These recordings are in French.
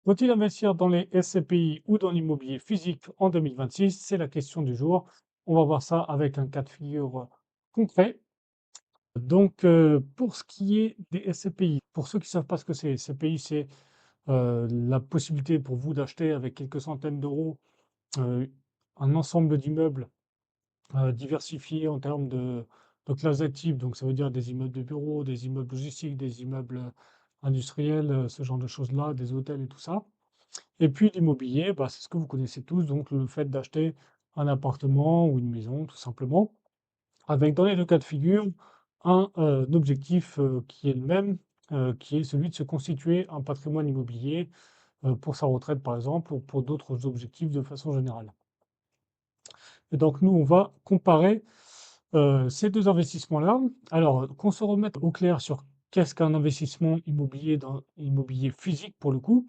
Faut-il investir dans les SCPI ou dans l'immobilier physique en 2026? C'est la question du jour. On va voir ça avec un cas de figure concret. Donc, pour ce qui est des SCPI, pour ceux qui ne savent pas ce que c'est, SCPI, c'est la possibilité pour vous d'acheter avec quelques centaines d'euros euh, un ensemble d'immeubles diversifiés en termes de classes actives. Donc, ça veut dire des immeubles de bureaux, des immeubles logistiques, des immeubles industriels, ce genre de choses-là, des hôtels et tout ça. Et puis l'immobilier, bah, c'est ce que vous connaissez tous, donc le fait d'acheter un appartement ou une maison, tout simplement, avec dans les deux cas de figure un objectif qui est le même, qui est celui de se constituer un patrimoine immobilier pour sa retraite, par exemple, ou pour d'autres objectifs de façon générale. Et donc nous, on va comparer ces deux investissements-là. Alors, qu'on se remette au clair sur qu'est-ce qu'un investissement immobilier dans immobilier physique pour le coup.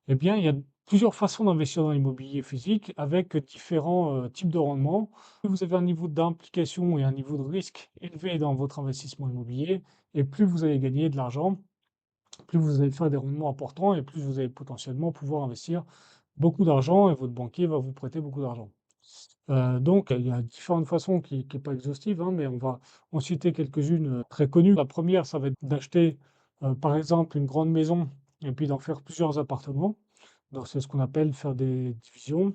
Eh bien, il y a plusieurs façons d'investir dans l'immobilier physique avec différents types de rendements. Plus vous avez un niveau d'implication et un niveau de risque élevé dans votre investissement immobilier, et plus vous allez gagner de l'argent, plus vous allez faire des rendements importants et plus vous allez potentiellement pouvoir investir beaucoup d'argent et votre banquier va vous prêter beaucoup d'argent. Donc, il y a différentes façons qui n'est pas exhaustive, hein, mais on va en citer quelques-unes très connues. La première, ça va être d'acheter, par exemple, une grande maison et puis d'en faire plusieurs appartements. Donc, c'est ce qu'on appelle faire des divisions,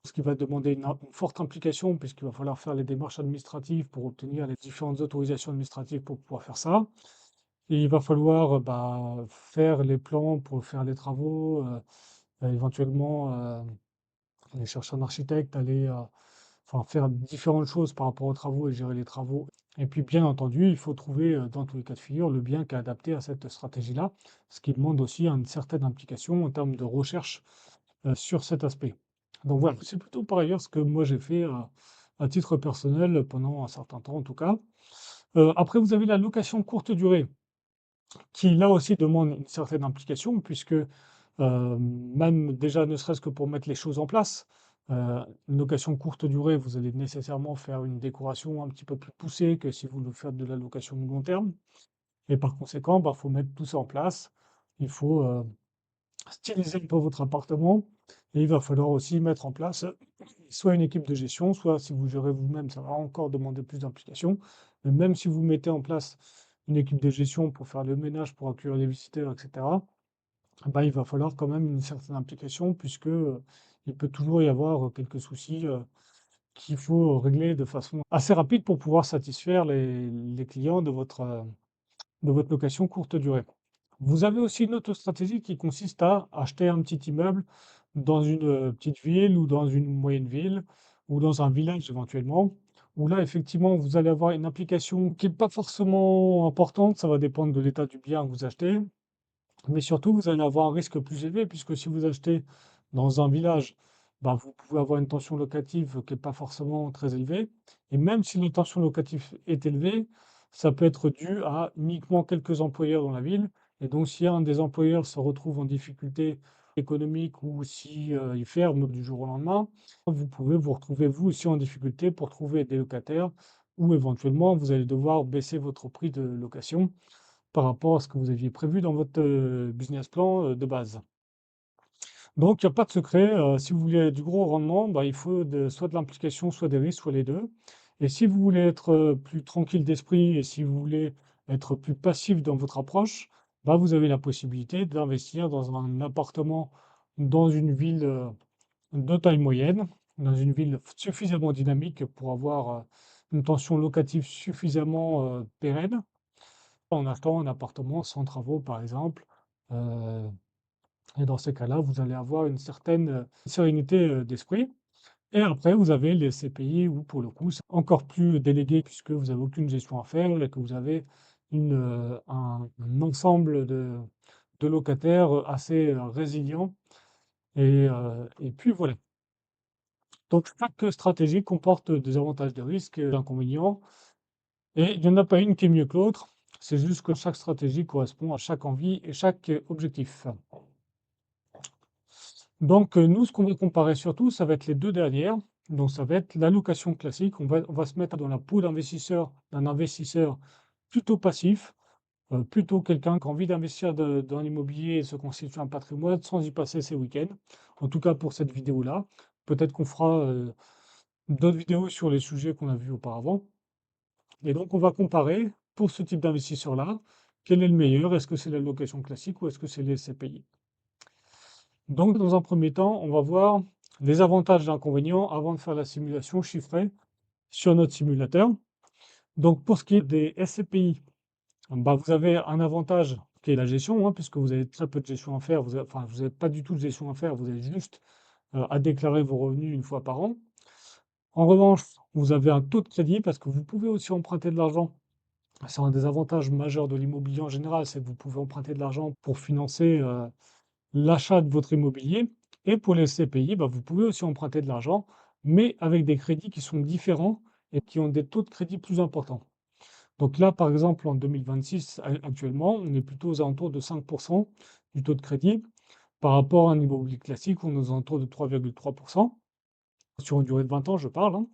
ce qui va demander une forte implication puisqu'il va falloir faire les démarches administratives pour obtenir les différentes autorisations administratives pour pouvoir faire ça. Et il va falloir bah, faire les plans pour faire les travaux, éventuellement aller chercher un architecte, aller enfin, faire différentes choses par rapport aux travaux et gérer les travaux. Et puis, bien entendu, il faut trouver, dans tous les cas de figure, le bien qui est adapté à cette stratégie-là, ce qui demande aussi une certaine implication en termes de recherche sur cet aspect. Donc voilà, c'est plutôt par ailleurs ce que moi j'ai fait à titre personnel pendant un certain temps en tout cas. Après, vous avez la location courte durée qui là aussi demande une certaine implication puisque même déjà ne serait-ce que pour mettre les choses en place, une location courte durée, vous allez nécessairement faire une décoration un petit peu plus poussée que si vous le faites de la location de long terme. Et par conséquent, bah, faut mettre tout ça en place. Il faut styliser un peu votre appartement et il va falloir aussi mettre en place soit une équipe de gestion, soit si vous gérez vous-même, ça va encore demander plus d'implication. Mais même si vous mettez en place une équipe de gestion pour faire le ménage, pour accueillir les visiteurs, etc., bah, il va falloir quand même une certaine implication puisque il peut toujours y avoir quelques soucis qu'il faut régler de façon assez rapide pour pouvoir satisfaire les clients de votre location courte durée. Vous avez aussi une autre stratégie qui consiste à acheter un petit immeuble dans une petite ville ou dans une moyenne ville ou dans un village éventuellement, où là, effectivement, vous allez avoir une application qui n'est pas forcément importante, ça va dépendre de l'état du bien que vous achetez, mais surtout, vous allez avoir un risque plus élevé puisque si vous achetez dans un village, bah, vous pouvez avoir une tension locative qui n'est pas forcément très élevée. Et même si la tension locative est élevée, ça peut être dû à uniquement quelques employeurs dans la ville. Et donc, si un des employeurs se retrouve en difficulté économique ou si il ferme du jour au lendemain, vous pouvez vous retrouver vous aussi en difficulté pour trouver des locataires ou éventuellement vous allez devoir baisser votre prix de location par rapport à ce que vous aviez prévu dans votre business plan de base. Donc, il n'y a pas de secret. Si vous voulez du gros rendement, bah, il faut soit de l'implication, soit des risques, soit les deux. Et si vous voulez être plus tranquille d'esprit et si vous voulez être plus passif dans votre approche, bah, vous avez la possibilité d'investir dans un appartement dans une ville de taille moyenne, dans une ville suffisamment dynamique pour avoir une tension locative suffisamment pérenne en achetant un appartement sans travaux, par exemple. Heu et dans ces cas-là, vous allez avoir une certaine, sérénité, d'esprit et après vous avez les CPI où pour le coup, c'est encore plus délégué puisque vous avez aucune gestion à faire et que vous avez un ensemble de locataires, assez, résilients et puis voilà. Donc chaque stratégie comporte des avantages, des risques et des inconvénients et il n'y en a pas une qui est mieux que l'autre. C'est juste que chaque stratégie correspond à chaque envie et chaque objectif. Donc, nous, ce qu'on va comparer surtout, ça va être les 2 dernières. Donc ça va être l'allocation classique. On va se mettre dans la peau d'un investisseur plutôt passif, plutôt quelqu'un qui a envie d'investir dans l'immobilier et se constituer un patrimoine sans y passer ses week-ends. En tout cas pour cette vidéo-là. Peut-être qu'on fera d'autres vidéos sur les sujets qu'on a vus auparavant. Et donc on va comparer pour ce type d'investisseur-là, quel est le meilleur? Est-ce que c'est la location classique ou est-ce que c'est les SCPI? Donc dans un premier temps, on va voir les avantages et inconvénients avant de faire la simulation chiffrée sur notre simulateur. Donc pour ce qui est des SCPI, bah, vous avez un avantage qui est la gestion, hein, puisque vous avez très peu de gestion à faire, enfin vous n'avez pas du tout de gestion à faire, vous avez juste à déclarer vos revenus une fois par an. En revanche, vous avez un taux de crédit parce que vous pouvez aussi emprunter de l'argent. C'est un des avantages majeurs de l'immobilier en général, c'est que vous pouvez emprunter de l'argent pour financer l'achat de votre immobilier. Et pour les SCPI, bah, vous pouvez aussi emprunter de l'argent, mais avec des crédits qui sont différents et qui ont des taux de crédit plus importants. Donc là, par exemple, en 2026, actuellement, on est plutôt aux alentours de 5% du taux de crédit par rapport à un immobilier classique où on est aux alentours de 3,3%. Sur une durée de 20 ans, je parle, hein.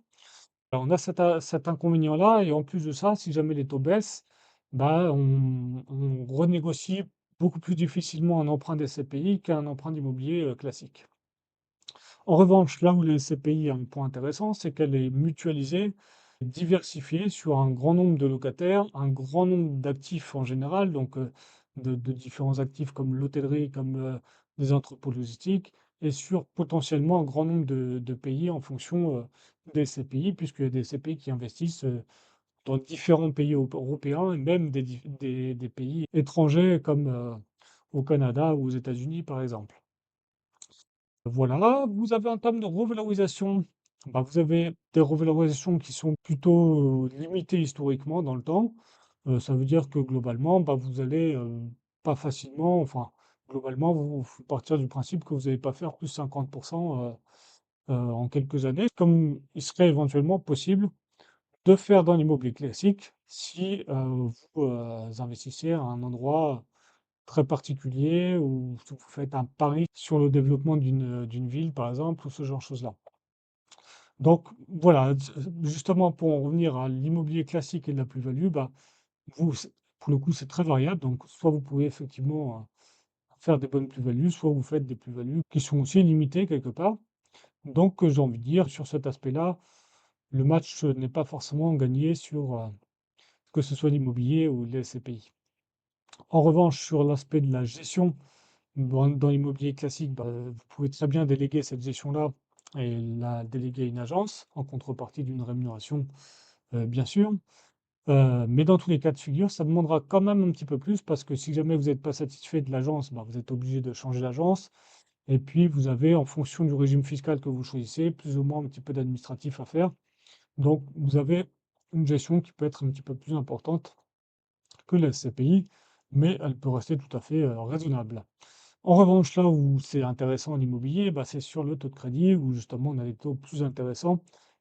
Alors, on a cet inconvénient-là, et en plus de ça, si jamais les taux baissent, bah, on renégocie beaucoup plus difficilement un emprunt des CPI qu'un emprunt d'immobilier classique. En revanche, là où les CPI a un point intéressant, c'est qu'elle est mutualisée, diversifiée sur un grand nombre de locataires, un grand nombre d'actifs en général, donc de différents actifs comme l'hôtellerie, comme des entrepôts logistiques, et sur potentiellement un grand nombre de pays en fonction des CPI, puisqu'il y a des CPI qui investissent dans différents pays européens et même des pays étrangers comme au Canada ou aux États-Unis, par exemple. Voilà, vous avez en termes de revalorisation, bah, vous avez des revalorisations qui sont plutôt limitées historiquement dans le temps. Ça veut dire que globalement, bah, vous allez pas facilement, enfin, globalement, vous faut partir du principe que vous n'allez pas faire plus 50% en quelques années, comme il serait éventuellement possible de faire dans l'immobilier classique si vous investissez à un endroit très particulier ou si vous faites un pari sur le développement d'une ville, par exemple, ou ce genre de choses-là. Donc voilà, justement pour en revenir à l'immobilier classique et de la plus-value, bah, pour le coup, c'est très variable. Donc soit vous pouvez effectivement faire des bonnes plus-values, soit vous faites des plus-values qui sont aussi limitées quelque part. Donc j'ai envie de dire, sur cet aspect-là, le match n'est pas forcément gagné sur que ce soit l'immobilier ou les SCPI. En revanche, sur l'aspect de la gestion, dans l'immobilier classique, bah, vous pouvez très bien déléguer cette gestion-là et la déléguer à une agence en contrepartie d'une rémunération, bien sûr. Mais dans tous les cas de figure, ça demandera quand même un petit peu plus parce que si jamais vous n'êtes pas satisfait de l'agence, bah, vous êtes obligé de changer d'agence. Et puis, vous avez, en fonction du régime fiscal que vous choisissez, plus ou moins un petit peu d'administratif à faire. Donc, vous avez une gestion qui peut être un petit peu plus importante que la SCPI, mais elle peut rester tout à fait raisonnable. En revanche, là où c'est intéressant en immobilier, bah, c'est sur le taux de crédit, où justement on a des taux plus intéressants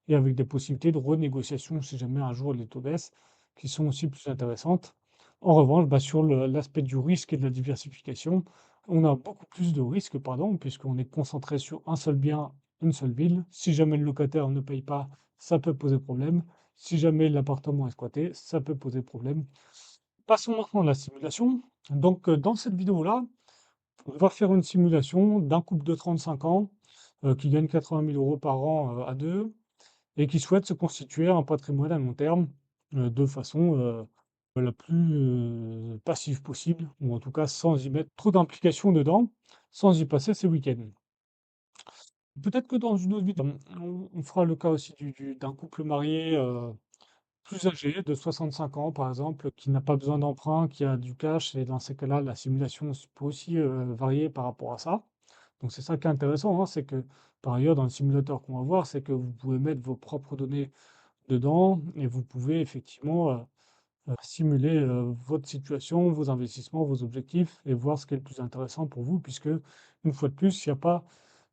et avec des possibilités de renégociation si jamais un jour les taux baissent, qui sont aussi plus intéressantes. En revanche, bah, sur l'aspect du risque et de la diversification, on a beaucoup plus de risques, pardon, puisqu'on est concentré sur un seul bien, une seule ville. Si jamais le locataire ne paye pas, ça peut poser problème. Si jamais l'appartement est squatté, ça peut poser problème. Passons maintenant à la simulation. Donc, dans cette vidéo-là, on va faire une simulation d'un couple de 35 ans qui gagne 80 000 euros par an à deux et qui souhaite se constituer un patrimoine à long terme de façon la plus passive possible, ou en tout cas sans y mettre trop d'implication dedans, sans y passer ses week-ends. Peut-être que dans une autre vidéo, on fera le cas aussi d'un couple marié plus âgé, de 65 ans par exemple, qui n'a pas besoin d'emprunt, qui a du cash, et dans ces cas-là, la simulation peut aussi varier par rapport à ça. Donc c'est ça qui est intéressant, hein, c'est que par ailleurs, dans le simulateur qu'on va voir, c'est que vous pouvez mettre vos propres données dedans et vous pouvez effectivement simuler votre situation, vos investissements, vos objectifs et voir ce qui est le plus intéressant pour vous, puisque une fois de plus, il n'y a pas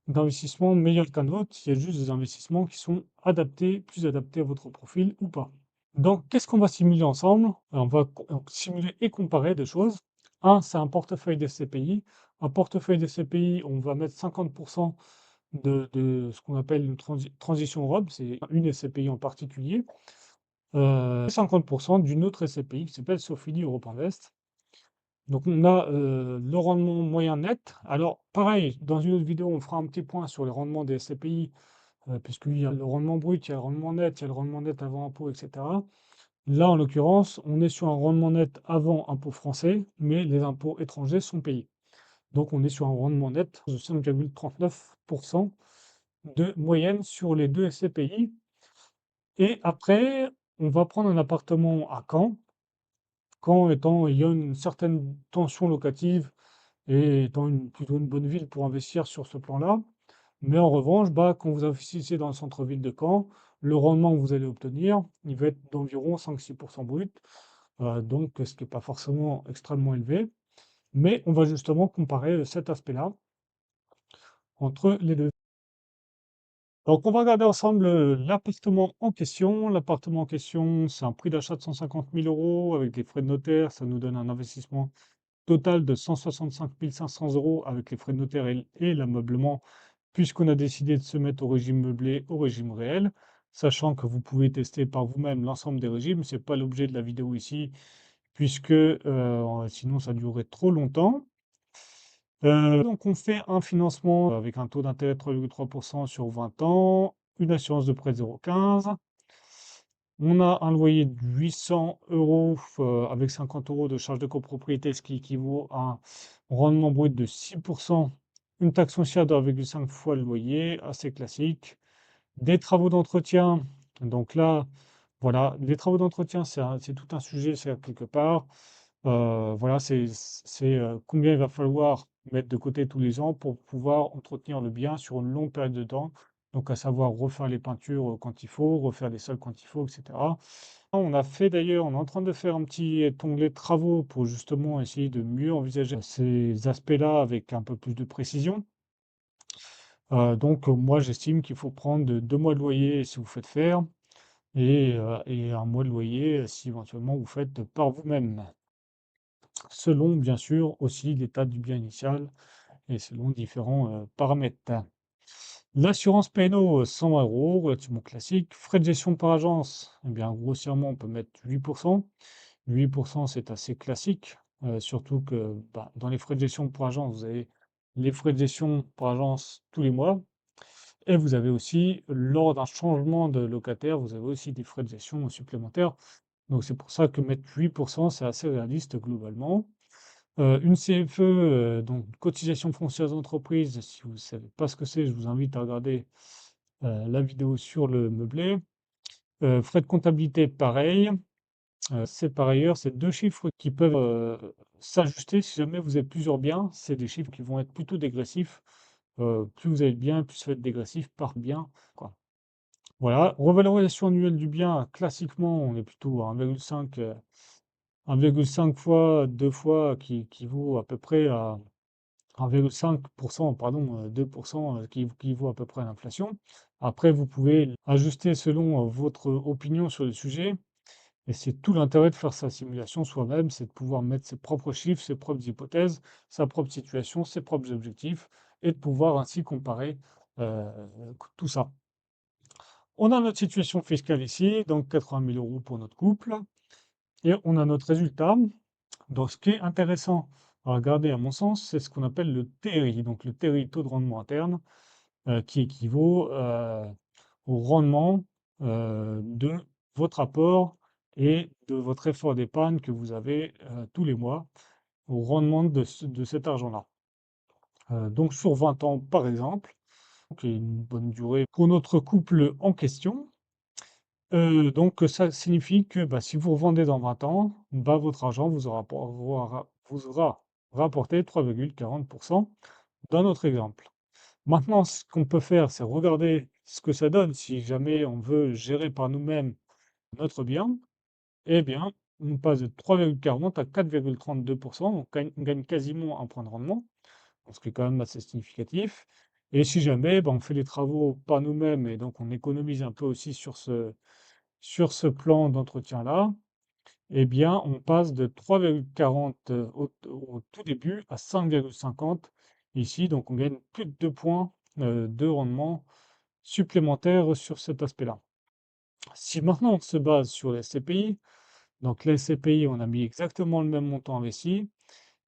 d'investissement meilleur qu'un autre, il y a juste des investissements qui sont adaptés, plus adaptés à votre profil ou pas. Donc, qu'est-ce qu'on va simuler ensemble? On va simuler et comparer deux choses. Un, c'est un portefeuille des SCPI. Un portefeuille des SCPI, on va mettre 50% de ce qu'on appelle une transition robe, c'est une SCPI en particulier, 50% d'une autre SCPI qui s'appelle Sofidy Europe Invest. Donc on a le rendement moyen net. Alors pareil, dans une autre vidéo, on fera un petit point sur les rendements des SCPI, puisqu'il y a le rendement brut, il y a le rendement net, il y a le rendement net avant impôt, etc. Là, en l'occurrence, on est sur un rendement net avant impôt français, mais les impôts étrangers sont payés. Donc on est sur un rendement net de 5,39% de moyenne sur les deux SCPI. Et après, on va prendre un appartement à Caen. Caen étant, il y a une certaine tension locative et étant plutôt une bonne ville pour investir sur ce plan-là. Mais en revanche, bah, quand vous investissez dans le centre-ville de Caen, le rendement que vous allez obtenir, il va être d'environ 5-6% brut, donc ce qui n'est pas forcément extrêmement élevé. Mais on va justement comparer cet aspect-là entre les deux. Donc on va regarder ensemble l'appartement en question. L'appartement en question, c'est un prix d'achat de 150 000 euros avec des frais de notaire. Ça nous donne un investissement total de 165 500 euros avec les frais de notaire et l'ameublement, puisqu'on a décidé de se mettre au régime meublé, au régime réel, sachant que vous pouvez tester par vous-même l'ensemble des régimes. Ce n'est pas l'objet de la vidéo ici, puisque sinon ça durerait trop longtemps. Donc on fait un financement avec un taux d'intérêt de 3,3% sur 20 ans, une assurance de prêt de 0,15. On a un loyer de 800 euros avec 50 euros de charges de copropriété, ce qui équivaut à un rendement brut de 6%, une taxe foncière de 1,5 fois le loyer, assez classique. Des travaux d'entretien, donc là, voilà, les travaux d'entretien, c'est tout un sujet, c'est quelque part. Voilà, c'est combien il va falloir mettre de côté tous les ans pour pouvoir entretenir le bien sur une longue période de temps. Donc, à savoir refaire les peintures quand il faut, refaire les sols quand il faut, etc. On a fait d'ailleurs, on est en train de faire un petit onglet travaux pour justement essayer de mieux envisager ces aspects-là avec un peu plus de précision. Donc, moi, j'estime qu'il faut prendre 2 mois de loyer si vous faites faire et un mois de loyer si éventuellement vous faites par vous-même, selon bien sûr aussi l'état du bien initial et selon différents paramètres. L'assurance P&O, 120 euros, relativement classique. Frais de gestion par agence, eh bien grossièrement on peut mettre 8%. 8% c'est assez classique, surtout que bah, dans les frais de gestion pour agence, vous avez les frais de gestion pour agence tous les mois. Et vous avez aussi, lors d'un changement de locataire, vous avez aussi des frais de gestion supplémentaires. Donc c'est pour ça que mettre 8%, c'est assez réaliste globalement. Une CFE, donc cotisation foncière d'entreprise, si vous ne savez pas ce que c'est, je vous invite à regarder la vidéo sur le meublé. Frais de comptabilité, pareil. C'est par ailleurs, c'est deux chiffres qui peuvent s'ajuster si jamais vous avez plusieurs biens. C'est des chiffres qui vont être plutôt dégressifs. Plus vous avez de biens, plus ça va être dégressif par bien, quoi. Voilà, revalorisation annuelle du bien, classiquement, on est plutôt à 1,5 fois, 2 fois, qui vaut à peu près à 1,5%, pardon, 2%, qui vaut à peu près à l'inflation. Après, vous pouvez ajuster selon votre opinion sur le sujet. Et c'est tout l'intérêt de faire sa simulation soi-même, c'est de pouvoir mettre ses propres chiffres, ses propres hypothèses, sa propre situation, ses propres objectifs, et de pouvoir ainsi comparer euh, tout ça. On a notre situation fiscale ici, donc 80 000 euros pour notre couple, et on a notre résultat. Donc ce qui est intéressant à regarder à mon sens, c'est ce qu'on appelle le TRI, donc le TRI, taux de rendement interne, qui équivaut au rendement de votre apport et de votre effort d'épargne que vous avez tous les mois, au rendement de cet argent-là. Donc sur 20 ans, par exemple, qui est une bonne durée pour notre couple en question. Donc ça signifie que bah, si vous revendez dans 20 ans, bah, votre argent vous aura rapporté 3,40% dans notre exemple. Maintenant, ce qu'on peut faire, c'est regarder ce que ça donne si jamais on veut gérer par nous-mêmes notre bien. Eh bien, on passe de 3,40 à 4,32%, on gagne quasiment un point de rendement, ce qui est quand même assez significatif. Et si jamais on fait les travaux par nous-mêmes et donc on économise un peu aussi sur ce plan d'entretien-là, eh bien, on passe de 3,40 au tout début à 5,50 ici. Donc, on gagne plus de 2 points de rendement supplémentaires sur cet aspect-là. Si maintenant on se base sur les SCPI, donc les SCPI, on a mis exactement le même montant investi,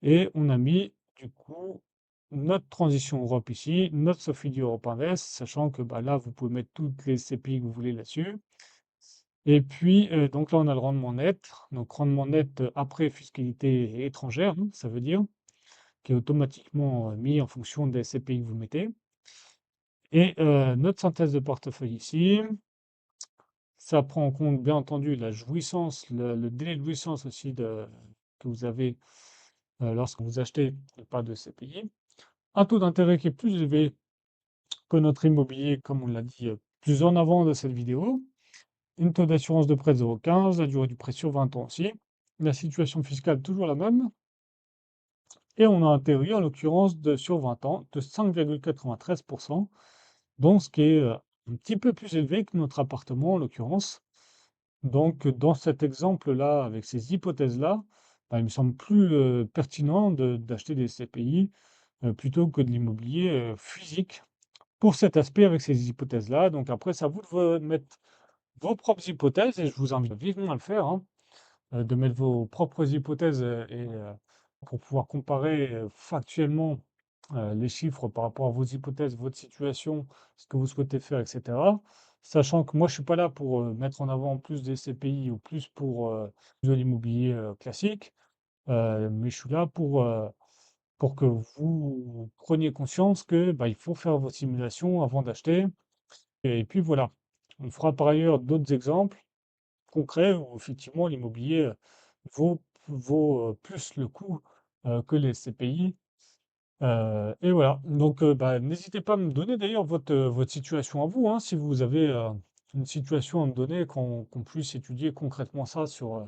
Et on a mis du coup notre transition Europe ici, notre Sofidy Europe Invest, sachant que bah, là, vous pouvez mettre toutes les CPI que vous voulez là-dessus. Et puis, donc là, on a le rendement net. Donc, rendement net après fiscalité étrangère, hein, ça veut dire, qui est automatiquement mis en fonction des CPI que vous mettez. Et notre synthèse de portefeuille ici, ça prend en compte, bien entendu, la jouissance, le délai de jouissance aussi que vous avez lorsque vous achetez pas de CPI. Un taux d'intérêt qui est plus élevé que notre immobilier, comme on l'a dit plus en avant de cette vidéo. Une taux d'assurance de prêt de 0,15, la durée du prêt sur 20 ans aussi. La situation fiscale toujours la même. Et on a un TOI, en l'occurrence, sur 20 ans, de 5,93%. Donc, ce qui est un petit peu plus élevé que notre appartement, en l'occurrence. Donc, dans cet exemple-là, avec ces hypothèses-là, bah, il me semble plus pertinent d'acheter des CPI plutôt que de l'immobilier physique pour cet aspect avec ces hypothèses-là. Donc après, c'est à vous de mettre vos propres hypothèses et je vous invite vivement à le faire, hein, de mettre vos propres hypothèses pour pouvoir comparer factuellement les chiffres par rapport à vos hypothèses, votre situation, ce que vous souhaitez faire, etc. Sachant que moi, je suis pas là pour mettre en avant plus des CPI ou plus pour de l'immobilier classique, mais je suis là pour que vous preniez conscience que bah, il faut faire vos simulations avant d'acheter. Et puis voilà. On fera par ailleurs d'autres exemples concret où effectivement l'immobilier vaut plus le coup que les CPI. Et voilà. Donc, bah, n'hésitez pas à me donner d'ailleurs votre situation à vous, hein, si vous avez une situation à me donner, qu'on puisse étudier concrètement ça sur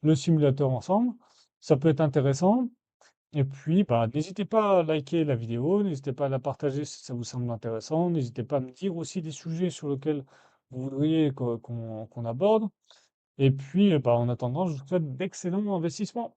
le simulateur ensemble. Ça peut être intéressant. Et puis, bah, n'hésitez pas à liker la vidéo, n'hésitez pas à la partager si ça vous semble intéressant, n'hésitez pas à me dire aussi des sujets sur lesquels vous voudriez qu'on aborde. Et puis, bah, en attendant, je vous souhaite d'excellents investissements.